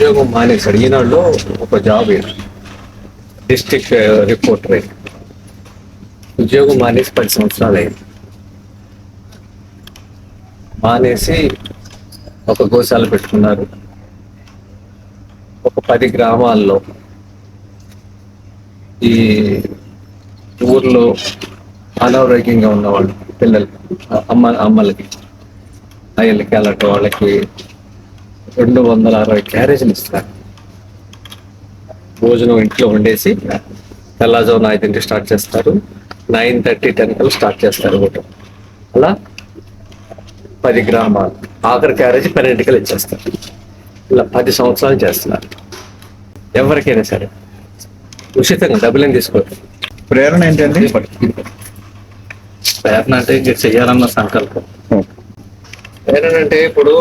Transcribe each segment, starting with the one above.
ఉద్యోగం మానేశాడు. ఈనాడులో ఒక జాబ్ డిస్ట్రిక్ట్ రిపోర్టర్ అయింది. ఉద్యోగం మానేసి 10 సంవత్సరాలు అయింది. మానేసి ఒక గోశాల పెట్టుకున్నారు. ఒక 10 గ్రామాల్లో ఈ ఊర్లో అనారోగ్యంగా ఉన్నవాళ్ళు పిల్లలు అమ్మలకి అయ్యలకి అలాంటి వాళ్ళకి 260 క్యారేజీలు ఇస్తారు. భోజనం ఇంట్లో వండేసి తెల్లవారుజామున 5 స్టార్ట్ చేస్తారు. 9:30, 10 కల్లా స్టార్ట్ చేస్తారు ఊటం. అలా 10 గ్రామాలు ఆఖరి క్యారేజీ 12 కల్లా ఇచ్చేస్తారు. ఇలా 10 సంవత్సరాలు చేస్తున్నారు. ఎవరికైనా సరే ఉచితంగా డబ్బులేం తీసుకోవద్దు. ప్రేరణ ఏంటండి? ప్రేరణ అంటే ఇంకా చెయ్యాలన్న సంకల్పం. ప్రేరణ అంటే ఇప్పుడు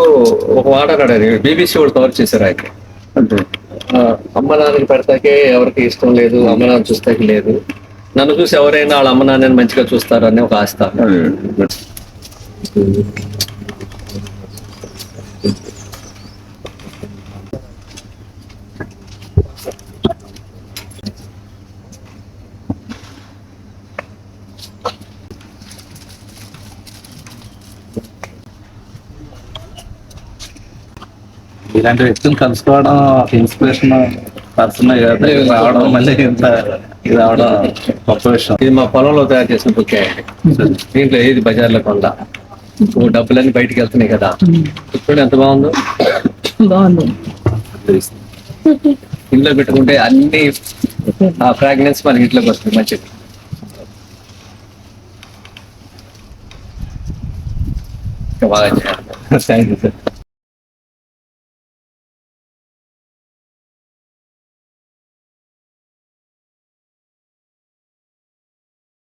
ఒక మాట అన్నాడు, బీబీసీ వాళ్ళు కవర్ చేశారు ఆయన. అంటే అమ్మ నాన్నని పెడతాకే ఎవరికి ఇష్టం లేదు, అమ్మ నాన్న చూస్తాకి లేదు, నన్ను చూసి ఎవరైనా వాళ్ళ అమ్మ నాన్నని మంచిగా చూస్తారు అని ఒక ఆస్థ. ఇలాంటి వ్యక్తులు కలుసుకోవడం ఇన్స్పిరేషన్ పర్సన్ రావడం మళ్ళీ ఇంత ఇది అవడం గొప్ప విషయం. ఇది మా పొలంలో తయారు చేసిన బుక్కే. దీంట్లో ఏది బజార్లో కొండ డబ్బులన్నీ బయటికి వెళ్తున్నాయి కదా. ఇప్పుడు ఎంత బాగుందో. బాగుంది. ఇంట్లో పెట్టుకుంటే అన్ని ఆ ఫ్రాగ్రెన్స్ మన ఇంట్లోకి వస్తుంది మంచిది. బాగా చేయాలి. Thank you sir.